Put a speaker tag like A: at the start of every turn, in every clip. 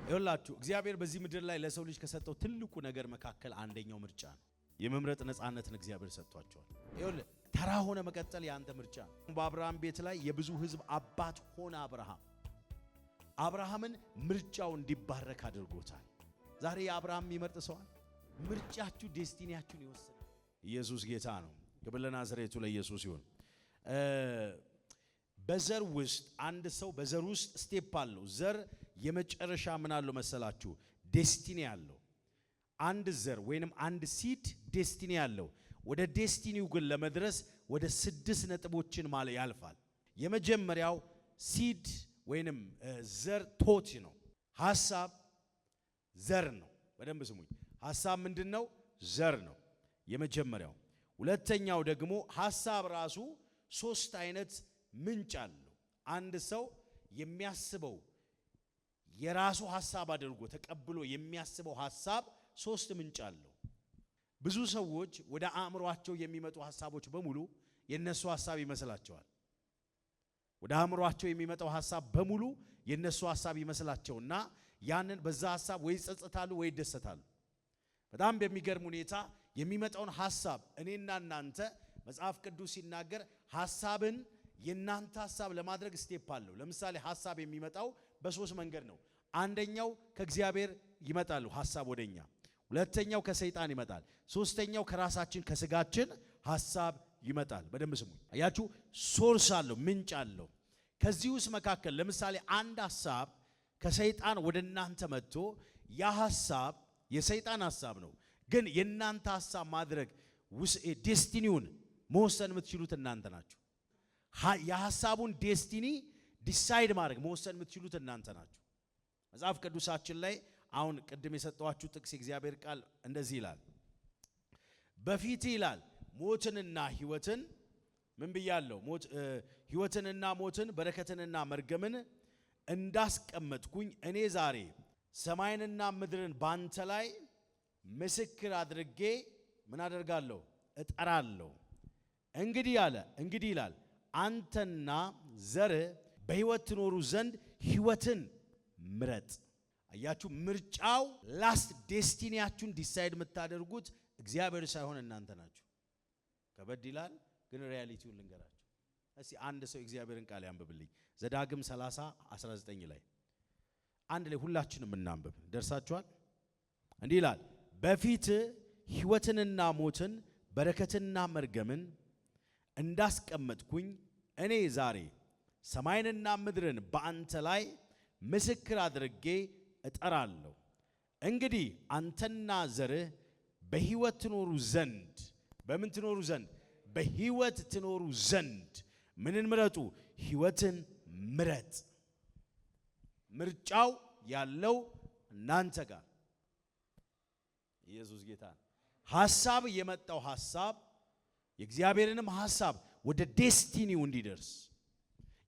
A: ይኸውላችሁ እግዚአብሔር በዚህ ምድር ላይ ለሰው ልጅ ከሰጠው ትልቁ ነገር መካከል አንደኛው ምርጫ ነው። የመምረጥ ነፃነትን እግዚአብሔር ሰጥቷቸዋል። ይኸውልህ ተራ ሆነ መቀጠል ያንተ ምርጫ ነው። በአብርሃም ቤት ላይ የብዙ ሕዝብ አባት ሆነ አብርሃምን ምርጫው እንዲባረክ አድርጎታል። ዛሬ የአብርሃም የሚመርጥ ሰዋል። ምርጫችሁ ዴስቲኒያችሁን ይወስናል። ኢየሱስ ጌታ ነው። ክብር ለናዝሬቱ ለኢየሱስ ይሁን። በዘር ውስጥ አንድ ሰው በዘር ውስጥ ስቴፕ አለው። ዘር የመጨረሻ ምን አለው መሰላችሁ? ዴስቲኒ አለው። አንድ ዘር ወይንም አንድ ሲድ ዴስቲኒ አለው። ወደ ዴስቲኒው ግን ለመድረስ ወደ 6 ነጥቦችን ማለት ያልፋል። የመጀመሪያው ሲድ ወይንም ዘር ቶት ነው። ሐሳብ ዘር ነው። በደንብ ስሙኝ። ሐሳብ ምንድነው? ዘር ነው የመጀመሪያው። ሁለተኛው ደግሞ ሐሳብ ራሱ 3 አይነት ምንጭ አለው። አንድ ሰው የሚያስበው የራሱ ሐሳብ አድርጎ ተቀብሎ የሚያስበው ሐሳብ 3 ምንጭ አለው። ብዙ ሰዎች ወደ አእምሮአቸው የሚመጡ ሐሳቦች በሙሉ የነሱ ሐሳብ ይመስላቸዋል። ወደ አእምሮአቸው የሚመጣው ሐሳብ በሙሉ የነሱ ሐሳብ ይመስላቸውና ያንን በዛ ሐሳብ ወይ ይጸጸታሉ ወይ ይደሰታሉ። በጣም በሚገርም ሁኔታ የሚመጣውን ሐሳብ እኔና እናንተ መጽሐፍ ቅዱስ ሲናገር ሐሳብን የናንተ ሐሳብ ለማድረግ ስቴፕ አለው። ለምሳሌ ሐሳብ የሚመጣው በ3 መንገድ ነው። አንደኛው ከእግዚአብሔር ይመጣል ሐሳብ ወደኛ፣ ሁለተኛው ከሰይጣን ይመጣል፣ ሶስተኛው ከራሳችን ከስጋችን ሐሳብ ይመጣል። በደንብ ስሙ። አያችሁ፣ ሶርስ አለው፣ ምንጭ አለው። ከዚህ ውስጥ መካከል ለምሳሌ አንድ ሐሳብ ከሰይጣን ወደ እናንተ መጥቶ ያ ሐሳብ የሰይጣን ሐሳብ ነው፣ ግን የናንተ ሐሳብ ማድረግ ዴስቲኒውን መወሰን የምትችሉት እናንተ ናችሁ። የሐሳቡን ዴስቲኒ ዲሳይድ ማድረግ መወሰን የምትችሉት እናንተ ናችሁ። መጽሐፍ ቅዱሳችን ላይ አሁን ቅድም የሰጠዋችሁ ጥቅስ የእግዚአብሔር ቃል እንደዚህ ይላል። በፊት ይላል ሞትንና ሕይወትን ምን ብያለሁ? ሕይወትንና ሞትን በረከትንና መርገምን እንዳስቀመጥኩኝ እኔ ዛሬ ሰማይንና ምድርን ባንተ ላይ ምስክር አድርጌ ምን አደርጋለሁ? እጠራለሁ። እንግዲህ ይላል አንተና ዘር በሕይወት ትኖሩ ዘንድ ሕይወትን ምረጥ። አያችሁ፣ ምርጫው ላስት ዴስቲኒያችሁን ዲሳይድ የምታደርጉት እግዚአብሔር ሳይሆን እናንተ ናችሁ። ከበድ ይላል፣ ግን ሪያሊቲውን ልንገራችሁ። እስቲ አንድ ሰው እግዚአብሔርን ቃል ያንብብልኝ። ዘዳግም 30:19 ላይ አንድ ላይ ሁላችንም እናንብብ። ደርሳችኋል? እንዲህ ይላል፣ በፊት ሕይወትንና ሞትን በረከትንና መርገምን እንዳስቀመጥኩኝ እኔ ዛሬ ሰማይንና ምድርን በአንተ ላይ ምስክር አድርጌ እጠራለሁ። እንግዲህ አንተና ዘርህ በሕይወት ትኖሩ ዘንድ በምን ትኖሩ ዘንድ? በሕይወት ትኖሩ ዘንድ ምንን ምረጡ? ሕይወትን ምረጥ። ምርጫው ያለው እናንተ ጋር። ኢየሱስ ጌታ ነው። ሐሳብ የመጣው ሐሳብ የእግዚአብሔርንም ሐሳብ ወደ ዴስቲኒው እንዲደርስ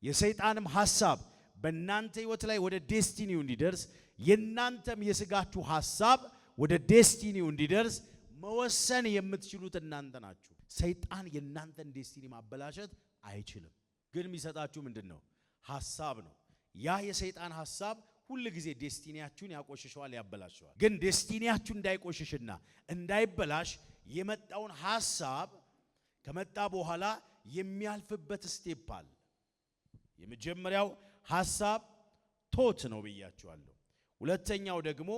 A: የሰይጣንም ሐሳብ በእናንተ ሕይወት ላይ ወደ ዴስቲኒው እንዲደርስ የእናንተም የሥጋችሁ ሐሳብ ወደ ዴስቲኒው እንዲደርስ መወሰን የምትችሉት እናንተ ናችሁ። ሰይጣን የእናንተን ዴስቲኒ ማበላሸት አይችልም። ግን የሚሰጣችሁ ምንድን ነው? ሐሳብ ነው። ያ የሰይጣን ሐሳብ ሁል ጊዜ ዴስቲኒያችሁን ያቆሽሸዋል፣ ያበላሸዋል። ግን ዴስቲኒያችሁ እንዳይቆሽሽና እንዳይበላሽ የመጣውን ሐሳብ ከመጣ በኋላ የሚያልፍበት ስቴፕ አለ። የመጀመሪያው ሐሳብ ቶት ነው ብያችኋለሁ። ሁለተኛው ደግሞ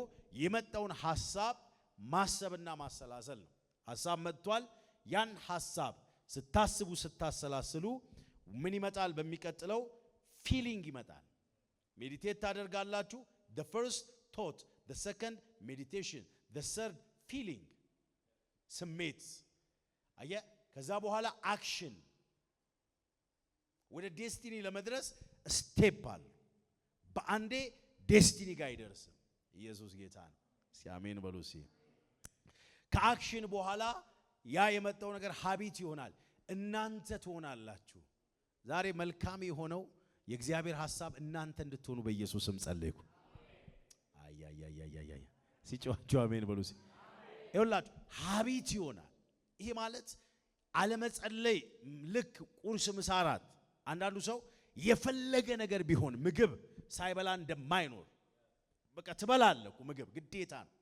A: የመጣውን ሐሳብ ማሰብና ማሰላሰል ነው። ሐሳብ መጥቷል። ያን ሐሳብ ስታስቡ ስታሰላስሉ ምን ይመጣል? በሚቀጥለው ፊሊንግ ይመጣል። ሜዲቴት ታደርጋላችሁ። the first thought, the second meditation, the third feeling ስሜት አየ። ከዛ በኋላ አክሽን። ወደ ዴስቲኒ ለመድረስ ስቴፕ አለ። በአንዴ ዴስቲኒ ጋር አይደርስም። ኢየሱስ ጌታ ነው። ሲአሜን በሉ። ከአክሽን በኋላ ያ የመጣው ነገር ሀቢት ይሆናል። እናንተ ትሆናላችሁ። ዛሬ መልካም የሆነው የእግዚአብሔር ሐሳብ እናንተ እንድትሆኑ በኢየሱስ ስም ጸልይኩ። አይ ሲጮህ አሜን በሉ። ይኸውላችሁ ሀቢት ይሆናል። ይሄ ማለት አለመጸለይ ልክ ቁርስ፣ ምሳ፣ እራት። አንዳንዱ ሰው የፈለገ ነገር ቢሆን ምግብ ሳይበላ እንደማይኖር በቃ ትበላለህ ምግብ ግዴታ ነው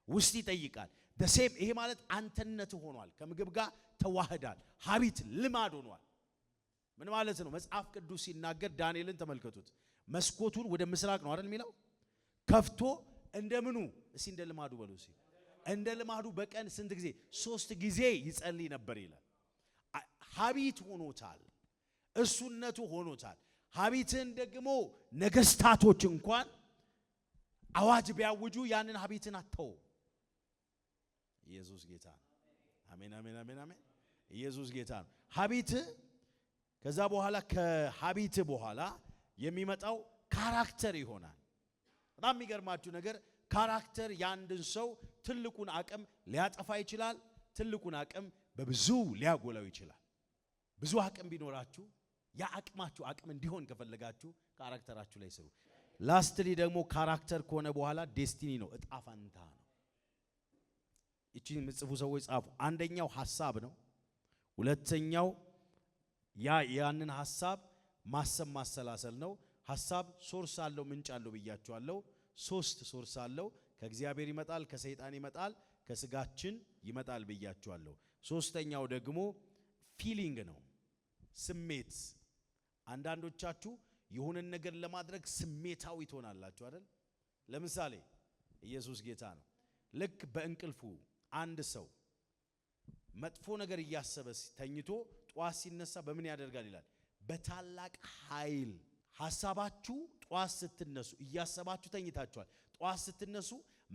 A: ውስጥ ይጠይቃል ደሴም ይሄ ማለት አንተነት ሆኗል ከምግብ ጋር ተዋህዳል ሀቢት ልማድ ሆኗል ምን ማለት ነው መጽሐፍ ቅዱስ ሲናገር ዳንኤልን ተመልከቱት መስኮቱን ወደ ምስራቅ ነው አይደል የሚለው ከፍቶ እንደምኑ እሺ እንደ ልማዱ በሉ እሺ እንደ ልማዱ በቀን ስንት ጊዜ 3 ጊዜ ይጸልይ ነበር ይላል ሀቢት ሆኖታል እሱነቱ ሆኖታል ሀቢትን ደግሞ ነገስታቶች እንኳን አዋጅ ቢያውጁ ያንን ሀቢትን አተው ኢየሱስ ጌታ አሜን አሜን አሜን አሜን ኢየሱስ ጌታ ሀቢት ከዛ በኋላ ከሀቢት በኋላ የሚመጣው ካራክተር ይሆናል በጣም የሚገርማችሁ ነገር ካራክተር ያንድን ሰው ትልቁን አቅም ሊያጠፋ ይችላል ትልቁን አቅም በብዙ ሊያጎላው ይችላል ብዙ አቅም ቢኖራችሁ ያ አቅማችሁ አቅም እንዲሆን ከፈለጋችሁ ካራክተራችሁ ላይ ስሩ ላስትሊ ደግሞ ካራክተር ከሆነ በኋላ ዴስቲኒ ነው እጣ ፈንታ ነው እቺን ምጽፉ ሰዎች ጻፉ አንደኛው ሐሳብ ነው ሁለተኛው ያንን ሐሳብ ማሰብ ማሰላሰል ነው ሐሳብ ሶርስ አለው ምንጭ አለው ብያችኋለሁ 3 ሶርስ አለው ከእግዚአብሔር ይመጣል ከሰይጣን ይመጣል ከስጋችን ይመጣል ብያችኋለሁ ሶስተኛው ደግሞ ፊሊንግ ነው ስሜት አንዳንዶቻችሁ የሆነ ነገር ለማድረግ ስሜታዊ ትሆናላችሁ አይደል ለምሳሌ ኢየሱስ ጌታ ነው ልክ በእንቅልፉ አንድ ሰው መጥፎ ነገር እያሰበ ተኝቶ ጧት ሲነሳ በምን ያደርጋል ይላል በታላቅ ኃይል ሐሳባችሁ ጧት ስትነሱ እያሰባችሁ ተኝታችኋል ጧት ስትነሱ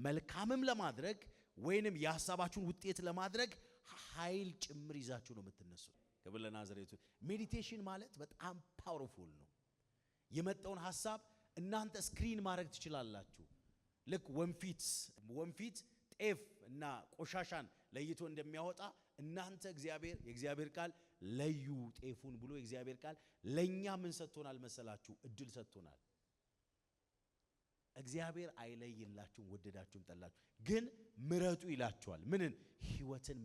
A: መልካምም ለማድረግ ወይንም የሐሳባችሁን ውጤት ለማድረግ ኃይል ጭምር ይዛችሁ ነው የምትነሱት ክብር ለናዝሬቱ ሜዲቴሽን ማለት በጣም ፓወርፉል ነው የመጣውን ሐሳብ እናንተ ስክሪን ማድረግ ትችላላችሁ ልክ ወንፊት ጤፍ እና ቆሻሻን ለይቶ እንደሚያወጣ እናንተ የእግዚአብሔር ቃል ለዩ ጤፉን ብሎ የእግዚአብሔር ቃል ለኛ ምን ሰጥቶናል መሰላችሁ እድል ሰጥቶናል እግዚአብሔር አይለይላችሁም ወደዳችሁም ጠላችሁ ግን ምረጡ ይላችኋል ምንን ህይወትን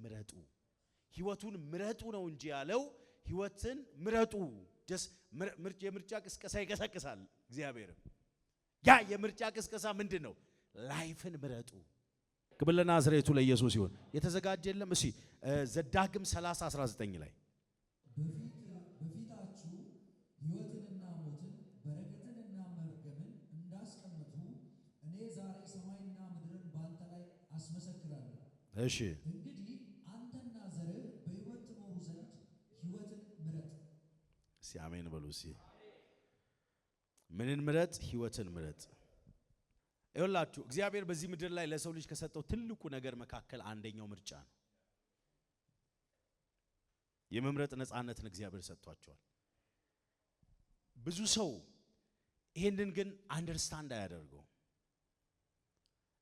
A: ህይወቱን ምረጡ ነው እንጂ ያለው ህይወትን ምረጡ የምርጫ ቅስቀሳ ይቀሰቅሳል እግዚአብሔር ያ የምርጫ ቅስቀሳ ምንድነው ላይፍን ምረጡ ክብር ለናዝሬቱ ለኢየሱስ ይሁን የተዘጋጀ የለም እሺ ዘዳግም 30:19 ላይ
B: በፊታችሁ ህይወትንና ሞትን በረከትንና መርገምን እንዳስቀምጡ እኔ ዛሬ ሰማይና ምድርን ባንተ ላይ አስመሰክራለሁ
A: እሺ
B: እንግዲህ አንተና ዘርህ በህይወት ትኖሩ ዘንድ ህይወትን ምረጥ
A: አሜን በሉ እስኪ ምንን ምረጥ ህይወትን ምረጥ ይኸውላችሁ እግዚአብሔር በዚህ ምድር ላይ ለሰው ልጅ ከሰጠው ትልቁ ነገር መካከል አንደኛው ምርጫ ነው የመምረጥ ነፃነትን እግዚአብሔር ሰጥቷቸዋል ብዙ ሰው ይሄንን ግን አንደርስታንድ አያደርገው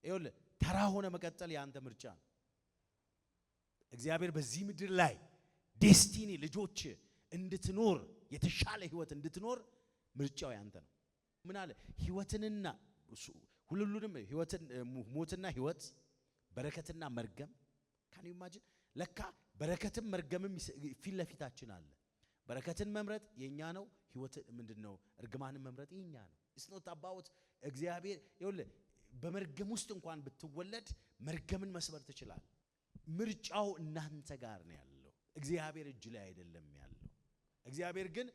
A: ይኸውልህ ተራ ሆነ መቀጠል ያንተ ምርጫ ነው እግዚአብሔር በዚህ ምድር ላይ ዴስቲኒ ልጆች እንድትኖር የተሻለ ህይወት እንድትኖር ምርጫው ያንተ ነው ምን አለ ህይወትንና ሁሉንም ህይወትን ሞትና ህይወት በረከትና መርገም ካን ዩ ኢማጂን ለካ በረከትም መርገምም ፊት ለፊታችን አለ በረከትን መምረጥ የኛ ነው ህይወት ምንድነው እርግማንን መምረጥ የኛ ነው ኢትስ ኖት አባውት እግዚአብሔር ይኸውልህ በመርገም ውስጥ እንኳን ብትወለድ መርገምን መስበር ትችላለህ ምርጫው እናንተ ጋር ነው ያለው እግዚአብሔር እጅ ላይ አይደለም ያለው እግዚአብሔር ግን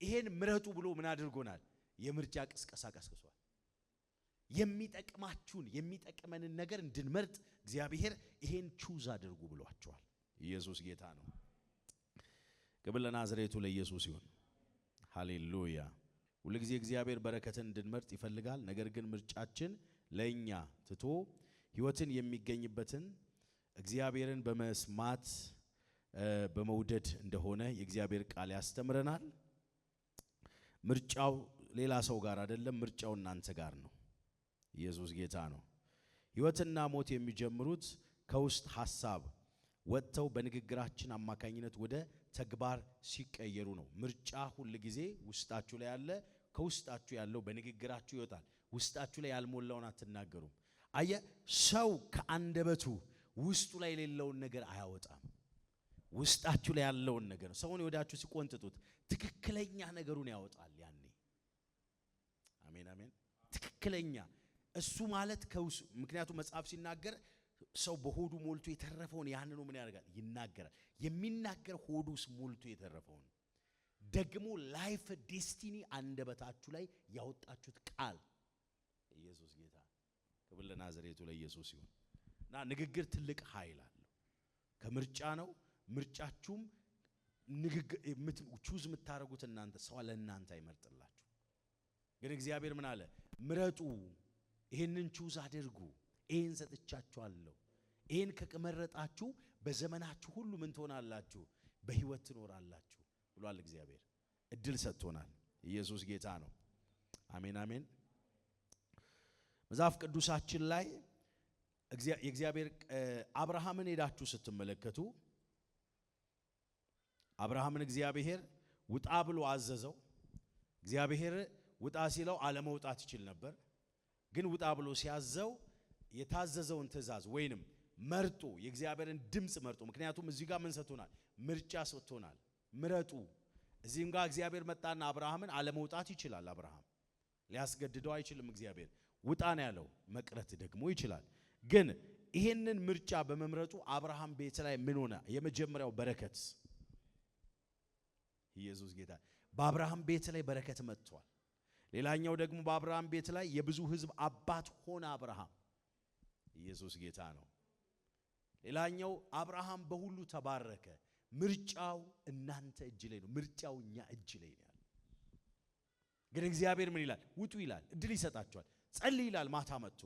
A: ይሄን ምረጡ ብሎ ምን አድርጎናል የምርጫ ቅስቀሳ ቀስቅሷል የሚጠቅማችሁን የሚጠቅመንን ነገር እንድንመርጥ እግዚአብሔር ይሄን ቹዝ አድርጉ ብሏቸዋል ኢየሱስ ጌታ ነው ክብር ለናዝሬቱ ለኢየሱስ ይሁን ሃሌሉያ ሁሉ ጊዜ እግዚአብሔር በረከትን እንድንመርጥ ይፈልጋል ነገር ግን ምርጫችን ለኛ ትቶ ህይወትን የሚገኝበትን እግዚአብሔርን በመስማት በመውደድ እንደሆነ የእግዚአብሔር ቃል ያስተምረናል ምርጫው ሌላ ሰው ጋር አይደለም ምርጫው እናንተ ጋር ነው ኢየሱስ ጌታ ነው ህይወትና ሞት የሚጀምሩት ከውስጥ ሐሳብ ወጥተው በንግግራችን አማካኝነት ወደ ተግባር ሲቀየሩ ነው ምርጫ ሁሉ ጊዜ ውስጣችሁ ላይ ያለ ከውስጣችሁ ያለው በንግግራችሁ ይወጣል ውስጣችሁ ላይ ያልሞላውን አትናገሩም አየ ሰው ከአንደበቱ ውስጡ ላይ የሌለውን ነገር አያወጣም ውስጣችሁ ላይ ያለውን ነገር ሰውን ወዳችሁ ሲቆንጥጡት ትክክለኛ ነገሩን ያወጣል ያኔ አሜን አሜን ትክክለኛ እሱ ማለት ከውስ ምክንያቱም መጽሐፍ ሲናገር ሰው በሆዱ ሞልቶ የተረፈውን ያንኑ ምን ያደርጋል ይናገራል። የሚናገር ሆዱስ ሞልቶ የተረፈውን ደግሞ ላይፍ ዴስቲኒ አንደበታችሁ ላይ ያወጣችሁት ቃል ኢየሱስ ጌታ ክብር ለናዝሬቱ ለኢየሱስ ይሁን። እና ንግግር ትልቅ ኃይል አለው። ከምርጫ ነው። ምርጫችሁም ንግግር ቹዝ የምታረጉት እናንተ ሰው ለእናንተ አይመርጥላችሁ። ግን እግዚአብሔር ምን አለ? ምረጡ፣ ይሄንን ቹዝ አድርጉ፣ ይሄን ሰጥቻችኋለሁ። ይሄን ከመረጣችሁ በዘመናችሁ ሁሉ ምን ትሆናላችሁ? በህይወት ትኖራላችሁ ብሏል እግዚአብሔር። እድል ሰጥቶናል። ኢየሱስ ጌታ ነው። አሜን አሜን። መጽሐፍ ቅዱሳችን ላይ የእግዚአብሔር አብርሃምን ሄዳችሁ ስትመለከቱ አብርሃምን እግዚአብሔር ውጣ ብሎ አዘዘው። እግዚአብሔር ውጣ ሲለው አለመውጣት ይችል ነበር። ግን ውጣ ብሎ ሲያዘው የታዘዘውን ትእዛዝ ወይንም መርጦ የእግዚአብሔርን ድምጽ መርጦ ምክንያቱም እዚህ ጋር ምን ሰጥቶናል? ምርጫ ሰጥቶናል። ምረጡ። እዚህም ጋር እግዚአብሔር መጣና አብርሃምን አለመውጣት ይችላል። አብርሃም ሊያስገድደው አይችልም። እግዚአብሔር ውጣ ነው ያለው። መቅረት ደግሞ ይችላል። ግን ይሄንን ምርጫ በመምረጡ አብርሃም ቤት ላይ ምን ሆነ? የመጀመሪያው በረከት ኢየሱስ ጌታ በአብርሃም ቤት ላይ በረከት መጥቷል። ሌላኛው ደግሞ በአብርሃም ቤት ላይ የብዙ ሕዝብ አባት ሆነ አብርሃም። ኢየሱስ ጌታ ነው። ሌላኛው አብርሃም በሁሉ ተባረከ። ምርጫው እናንተ እጅ ላይ ነው። ምርጫው እኛ እጅ ላይ ነው ያለው። ግን እግዚአብሔር ምን ይላል? ውጡ ይላል። እድል ይሰጣቸዋል። ጸልይ ይላል። ማታ መጥቶ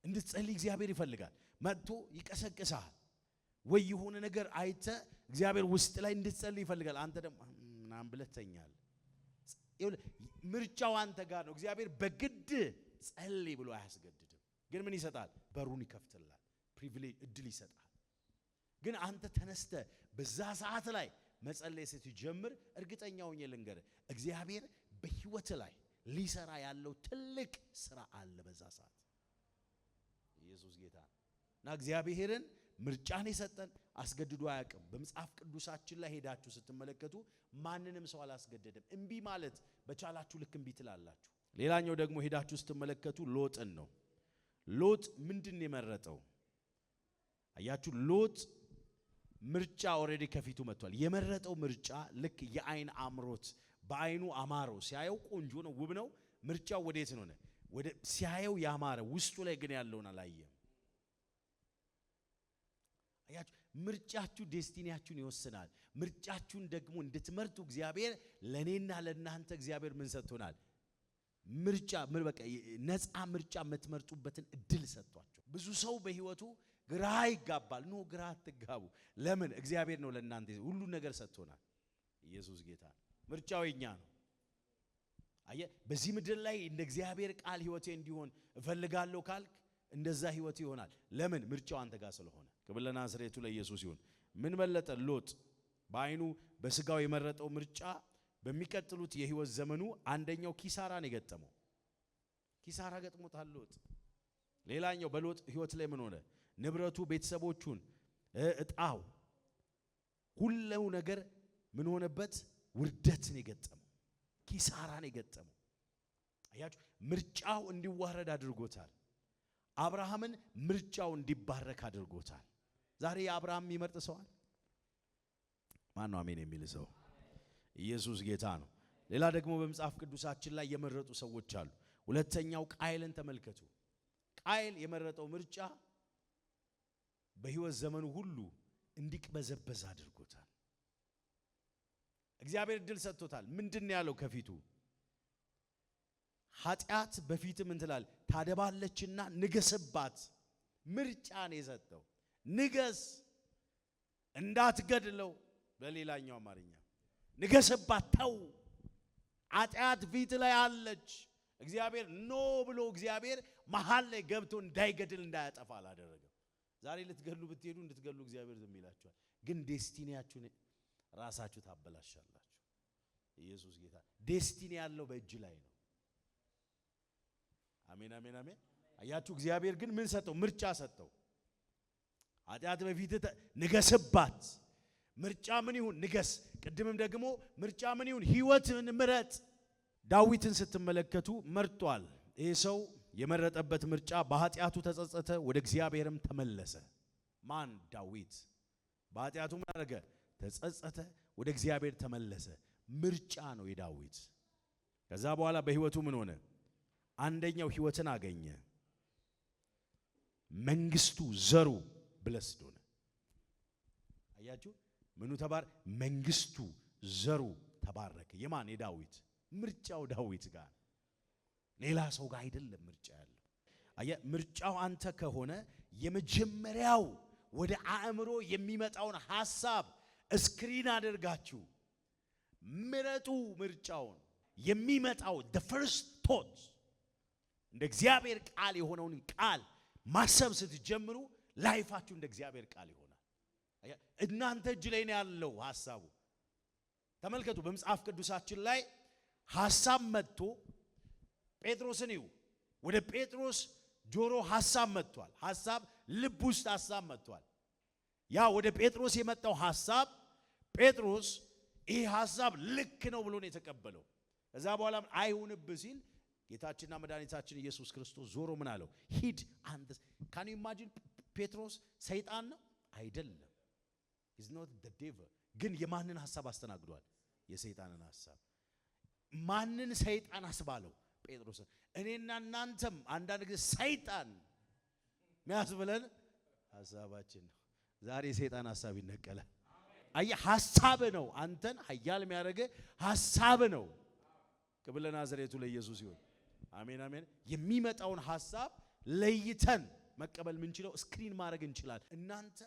A: እንድትጸልይ እግዚአብሔር ይፈልጋል። መጥቶ ይቀሰቅሳል። ወይ የሆነ ነገር አይተ እግዚአብሔር ውስጥ ላይ እንድትጸልይ ይፈልጋል። አንተ ደግሞ ምናምን ብለህ ተኛል። ምርጫው አንተ ጋር ነው። እግዚአብሔር በግድ ጸልይ ብሎ አያስገድድም። ግን ምን ይሰጣል? በሩን ይከፍትልሃል። ፕሪቪሌጅ እድል ይሰጣል። ግን አንተ ተነስተ በዛ ሰዓት ላይ መጸለይ ስትጀምር እርግጠኛ ሆኜ ልንገርህ እግዚአብሔር በህይወት ላይ ሊሰራ ያለው ትልቅ ስራ አለ በዛ ሰዓት። ኢየሱስ ጌታ እና እግዚአብሔርን ምርጫን የሰጠን አስገድዶ አያውቅም። በመጽሐፍ ቅዱሳችን ላይ ሄዳችሁ ስትመለከቱ ማንንም ሰው አላስገደደም። እምቢ ማለት በቻላችሁ ልክ እምቢ ትላላችሁ። ሌላኛው ደግሞ ሄዳችሁ ስትመለከቱ ሎጥን ነው። ሎጥ ምንድን የመረጠው? አያችሁ ሎጥ ምርጫ ኦሬዲ ከፊቱ መጥቷል። የመረጠው ምርጫ ልክ የአይን አምሮት በአይኑ አማረው። ሲያየው ቆንጆ ነው፣ ውብ ነው። ምርጫው ወዴት ነው? ወደ ሲያየው ያማረ ውስጡ ላይ ግን ያለውን አላየም። አያችሁ ምርጫችሁ ዴስቲኒያችሁን ይወስናል። ምርጫችሁን ደግሞ እንድትመርጡ እግዚአብሔር ለኔና ለናንተ እግዚአብሔር ምን ሰጥቶናል? ምርጫ በቃ ነፃ ምርጫ የምትመርጡበትን እድል ሰጥቷቸው። ብዙ ሰው በህይወቱ ግራ ይጋባል። ኖ ግራ አትጋቡ። ለምን? እግዚአብሔር ነው ለናንተ ሁሉ ነገር ሰጥቶናል። ኢየሱስ ጌታ። ምርጫው የኛ ነው። አየ በዚህ ምድር ላይ እንደ እግዚአብሔር ቃል ህይወቴ እንዲሆን እፈልጋለሁ ካልክ እንደዛ ህይወት ይሆናል። ለምን? ምርጫው አንተ ጋር ስለሆነ። ክብር ለናዝሬቱ ለኢየሱስ ይሁን። ምን መለጠ? ሎጥ በአይኑ በስጋው የመረጠው ምርጫ በሚቀጥሉት የህይወት ዘመኑ አንደኛው ኪሳራን የገጠመው ኪሳራ ገጥሞታል ሎጥ። ሌላኛው በሎጥ ህይወት ላይ ምን ሆነ? ንብረቱ፣ ቤተሰቦቹን፣ እጣው ሁሉ ነገር ምን ሆነበት? ውርደትን የገጠመው ኪሳራን የገጠመው። አያችሁ ምርጫው እንዲዋረድ አድርጎታል። አብርሃምን ምርጫው እንዲባረክ አድርጎታል። ዛሬ አብርሃም የሚመርጥ ሰው አለ? ማን ነው አሜን የሚል ሰው? ኢየሱስ ጌታ ነው። ሌላ ደግሞ በመጽሐፍ ቅዱሳችን ላይ የመረጡ ሰዎች አሉ። ሁለተኛው ቃየልን ተመልከቱ። ቃየል የመረጠው ምርጫ በህይወት ዘመኑ ሁሉ እንዲቅበዘበዝ አድርጎታል። እግዚአብሔር እድል ሰጥቶታል። ምንድነው ያለው ከፊቱ? ኃጢአት በፊት ምን ትላል? ታደባለችና ንገስባት። ምርጫን የሰጠው ንገስ፣ እንዳትገድለው። በሌላኛው አማርኛ ንገስባት፣ ተው። ኃጢአት ፊት ላይ አለች። እግዚአብሔር ኖ ብሎ እግዚአብሔር መሃል ላይ ገብቶ እንዳይገድል እንዳያጠፋ አላደረገም። ዛሬ ልትገሉ ብትሄዱ እንድትገሉ እግዚአብሔር ዝም ይላችኋል። ግን ዴስቲኒያችሁን ራሳችሁ ታበላሻላችሁ። ኢየሱስ ጌታ። ዴስቲኒ ያለው በእጅ ላይ ነው። አሜን አሜን አሜን። አያችሁ እግዚአብሔር ግን ምን ሰጠው? ምርጫ ሰጠው። ኃጢአት በፊት ንገስባት። ምርጫ ምን ይሁን? ንገስ። ቅድምም ደግሞ ምርጫ ምን ይሁን? ህይወትን ምረጥ። ዳዊትን ስትመለከቱ መርጧል። ይሄ ሰው የመረጠበት ምርጫ በኃጢአቱ ተጸጸተ፣ ወደ እግዚአብሔርም ተመለሰ። ማን? ዳዊት። በኃጢአቱ ምን አደረገ? ተጸጸተ፣ ወደ እግዚአብሔር ተመለሰ። ምርጫ ነው የዳዊት። ከዛ በኋላ በህይወቱ ምን ሆነ? አንደኛው ህይወትን አገኘ። መንግስቱ ዘሩ ብለስድ ሆነ። አያችሁ? ምኑ ተባረ? መንግስቱ ዘሩ ተባረከ። የማን? የዳዊት። ምርጫው ዳዊት ጋር፣ ሌላ ሰው ጋር አይደለም ምርጫ ያለው። አያ ምርጫው አንተ ከሆነ የመጀመሪያው ወደ አእምሮ የሚመጣውን ሐሳብ ስክሪን አድርጋችሁ ምረጡ። ምርጫውን የሚመጣው the first thought እንደ እግዚአብሔር ቃል የሆነውን ቃል ማሰብ ስትጀምሩ ላይፋችሁ እንደ እግዚአብሔር ቃል ይሆናል። እናንተ እጅ ላይ ነው ያለው ሐሳቡ። ተመልከቱ በመጽሐፍ ቅዱሳችን ላይ ሐሳብ መጥቶ ጴጥሮስን ይው ወደ ጴጥሮስ ጆሮ ሐሳብ መጥቷል። ሐሳብ ልብ ውስጥ ሐሳብ መጥቷል። ያ ወደ ጴጥሮስ የመጣው ሐሳብ ጴጥሮስ ይህ ሐሳብ ልክ ነው ብሎ ነው የተቀበለው። ከዛ በኋላ አይሁንብህ ሲል ጌታችንና መድኃኒታችን ኢየሱስ ክርስቶስ ዞሮ ምን አለው? ሂድ አንተ። ካን ዩ ኢማጂን? ጴጥሮስ ሰይጣን ነው አይደለም። ኢዝ ኖት ዘ ዴቪል። ግን የማንን ሐሳብ አስተናግዷል? የሰይጣንን ሐሳብ። ማንን ሰይጣን አስባለው? ጴጥሮስ። እኔና እናንተም አንዳንድ ጊዜ ሰይጣን የሚያስብለን ሐሳባችን ነው። ዛሬ ሰይጣን ሐሳብ ይነቀላል። አየህ፣ ሐሳብ ነው አንተን ኃያል የሚያደርግ ሐሳብ ነው። ክብር ለናዝሬቱ ለኢየሱስ ይሁን። አሜን አሜን። የሚመጣውን ሐሳብ ለይተን መቀበል ምንችለው ስክሪን ማድረግ እንችላለን። እናንተ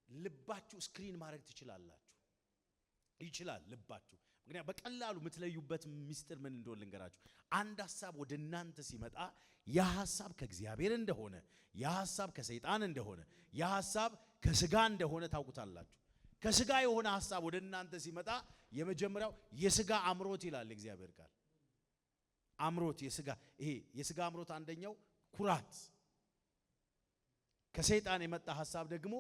A: ልባችሁ ስክሪን ማድረግ ትችላላችሁ። ይችላል ልባችሁ። ምክንያቱም በቀላሉ የምትለዩበት ሚስጥር ምን እንደሆነ ልንገራችሁ። አንድ ሐሳብ ወደ እናንተ ሲመጣ ያ ሐሳብ ከእግዚአብሔር እንደሆነ፣ ያ ሐሳብ ከሰይጣን እንደሆነ፣ ያ ሐሳብ ከስጋ እንደሆነ ታውቁታላችሁ። ከስጋ የሆነ ሐሳብ ወደ እናንተ ሲመጣ የመጀመሪያው የስጋ አምሮት ይላል እግዚአብሔር ቃል። አምሮት የስጋ ይሄ የስጋ አምሮት አንደኛው ኩራት። ከሰይጣን የመጣ ሐሳብ ደግሞ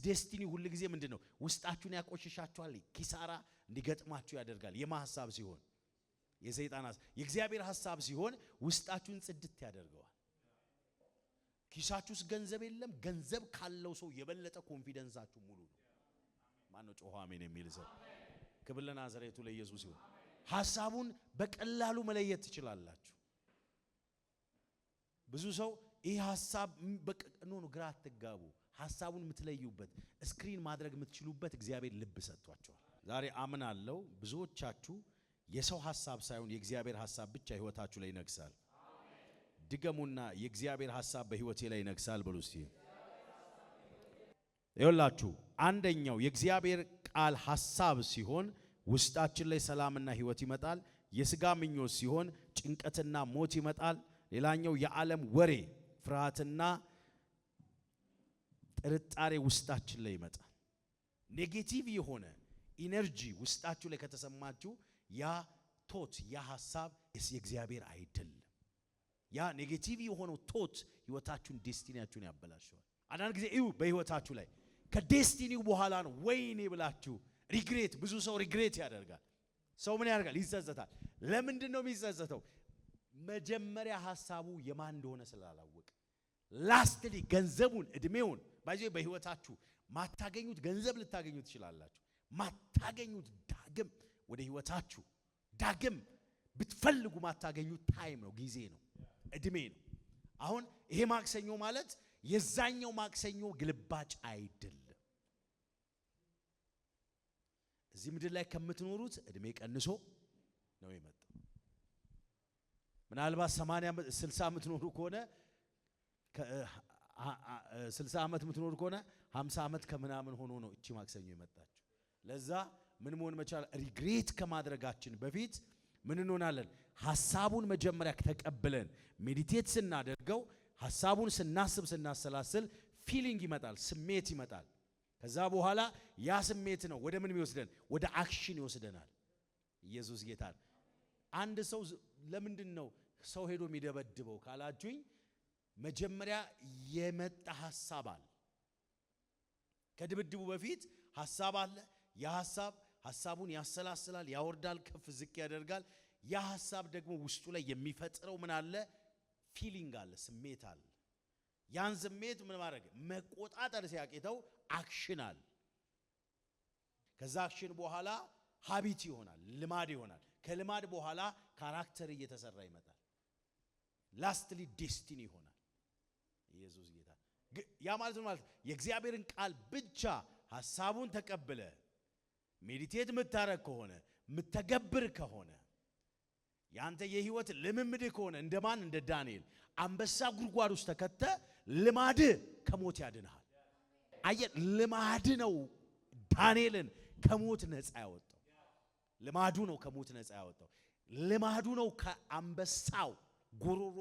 A: ዴስቲኒ ሁሉ ጊዜ ምንድነው? ውስጣችሁን ያቆሽሻችኋል፣ ኪሳራ እንዲገጥማችሁ ያደርጋል። የማ ሐሳብ ሲሆን? የሰይጣን ሐሳብ። የእግዚአብሔር ሐሳብ ሲሆን ውስጣችሁን ጽድት ያደርገዋል። ኪሳችሁስ ገንዘብ የለም፣ ገንዘብ ካለው ሰው የበለጠ ኮንፊደንሳችሁ ሙሉ ነው። ማን ነው ጮኸ አሜን የሚል ሰው? ክብር ለናዝሬቱ ለኢየሱስ ይሁን። ሐሳቡን በቀላሉ መለየት ትችላላችሁ። ብዙ ሰው ይህ ሐሳብ ነው ግራ አትጋቡ። ሐሳቡን የምትለዩበት ስክሪን ማድረግ የምትችሉበት እግዚአብሔር ልብ ሰጥቷቸዋል። ዛሬ አምናለሁ ብዙዎቻችሁ የሰው ሐሳብ ሳይሆን የእግዚአብሔር ሐሳብ ብቻ ህይወታችሁ ላይ ይነግሳል። ድገሙና የእግዚአብሔር ሐሳብ በህይወቴ ላይ ይነግሳል ብሉ እስቲ። ይኸውላችሁ አንደኛው የእግዚአብሔር ቃል ሐሳብ ሲሆን ውስጣችን ላይ ሰላምና ህይወት ይመጣል። የሥጋ ምኞት ሲሆን ጭንቀትና ሞት ይመጣል። ሌላኛው የዓለም ወሬ ፍርሃትና ጥርጣሬ ውስጣችን ላይ ይመጣል። ኔጌቲቭ የሆነ ኢነርጂ ውስጣችሁ ላይ ከተሰማችሁ ያ ቶት ያ ሐሳብ የእግዚአብሔር አይደለም። ያ ኔጌቲቭ የሆነው ቶት ህይወታችሁን ዴስቲኒያችሁን ያበላሸዋል። አንዳንድ ጊዜ እዩ በህይወታችሁ ላይ ከዴስቲኒው በኋላ ነው ወይኔ ብላችሁ ሪግሬት። ብዙ ሰው ሪግሬት ያደርጋል። ሰው ምን ያደርጋል? ይጸጸታል። ለምንድን ነው የሚጸጸተው? መጀመሪያ ሐሳቡ የማን እንደሆነ ስላላወቀ። ላስትሊ ገንዘቡን እድሜውን ባይዘው በህይወታችሁ ማታገኙት ገንዘብ ልታገኙ ትችላላችሁ። ማታገኙት ዳግም ወደ ህይወታችሁ ዳግም ብትፈልጉ ማታገኙት ታይም ነው፣ ጊዜ ነው፣ እድሜ ነው። አሁን ይሄ ማክሰኞ ማለት የዛኛው ማክሰኞ ግልባጭ አይደለም። እዚህ ምድር ላይ ከምትኖሩት እድሜ ቀንሶ ነው የመጣው። ምናልባት 80 ዓመት 60 ዓመት ኖሩ ከሆነ 60 ዓመት የምትኖሩ ከሆነ 50 ዓመት ከምናምን ሆኖ ነው እቺ ማክሰኞ የመጣችው። ለዛ ምን መሆን መቻል ሪግሬት ከማድረጋችን በፊት ምን እንሆናለን? ሐሳቡን መጀመሪያ ተቀብለን ሜዲቴት ስናደርገው ሐሳቡን ስናስብ ስናሰላስል ፊሊንግ ይመጣል፣ ስሜት ይመጣል። ከዛ በኋላ ያ ስሜት ነው ወደ ምን ይወስደን? ወደ አክሽን ይወስደናል። ኢየሱስ ጌታ። አንድ ሰው ለምንድን ነው ሰው ሄዶ የሚደበድበው ካላችሁኝ፣ መጀመሪያ የመጣ ሐሳብ አለ። ከድብድቡ በፊት ሐሳብ አለ። ያ ሐሳቡን ያሰላስላል፣ ያወርዳል፣ ከፍ ዝቅ ያደርጋል። ያ ሐሳብ ደግሞ ውስጡ ላይ የሚፈጥረው ምን አለ? ፊሊንግ አለ፣ ስሜት አለ። ያን ስሜት ምን ማድረግ መቆጣጠር ሲያቄተው አክሽን አለ። ከዛ አክሽን በኋላ ሃቢት ይሆናል፣ ልማድ ይሆናል። ከልማድ በኋላ ካራክተር እየተሰራ ይመጣል። ላስትሊ ዴስቲኒ ይሆናል። ኢየሱስ ጌታ። ያ ማለት ነው ማለት የእግዚአብሔርን ቃል ብቻ ሐሳቡን ተቀበለ ሜዲቴት ምታረክ ከሆነ ምተገብር ከሆነ ያንተ የህይወት ልምምድ ከሆነ እንደማን እንደ ዳንኤል አንበሳ ጉድጓድ ውስጥ ተከተ ልማድ ከሞት ያድናል። አየ ልማድ ነው ዳንኤልን ከሞት ነፃ ያወጣው። ልማዱ ነው ከሞት ነፃ ያወጣው። ልማዱ ነው ከአንበሳው ጎሮሮ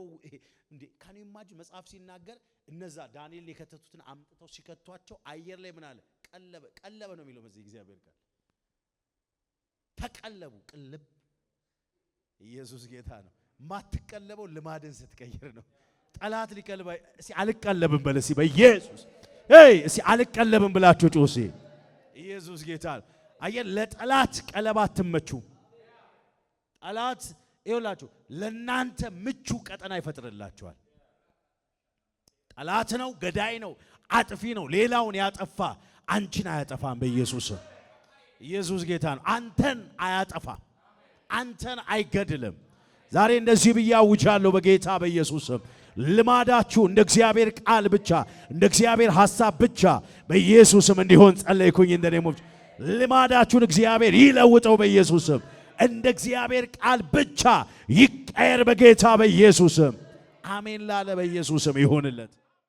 A: እንዴ ካን ኢማጂ መጽሐፍ ሲናገር እነዛ ዳንኤል የከተቱትን አምጥተው ሲከቷቸው አየር ላይ ምን አለ ቀለበ ነው የሚለው በዚህ እግዚአብሔር ቃል ተቀለቡ ቅልብ። ኢየሱስ ጌታ ነው። ማትቀለበው ልማድን ስትቀይር ነው። ጠላት ሊቀልባ እሲ አልቀለብም በል እሲ በኢየሱስ እሲ አልቀለብም ብላችሁ ጮሲ። ኢየሱስ ጌታ ነው። አየ ለጠላት ቀለባት ትመቹ። ጠላት ይውላችሁ ለናንተ ምቹ ቀጠና ይፈጥርላችኋል። ጠላት ነው፣ ገዳይ ነው፣ አጥፊ ነው። ሌላውን ያጠፋ አንቺን አያጠፋም በኢየሱስ። ኢየሱስ ጌታ ነው። አንተን አያጠፋ፣ አንተን አይገድልም። ዛሬ እንደዚህ ብዬ አውጃለሁ በጌታ በኢየሱስ ስም። ልማዳችሁ እንደ እግዚአብሔር ቃል ብቻ እንደ እግዚአብሔር ሐሳብ ብቻ በኢየሱስ ስም እንዲሆን ጸለይኩኝ። እንደኔሞች ልማዳችሁን እግዚአብሔር ይለውጠው በኢየሱስ ስም። እንደ እግዚአብሔር ቃል ብቻ ይቀየር በጌታ በኢየሱስ ስም። አሜን ላለ በኢየሱስ ስም ይሁንለት።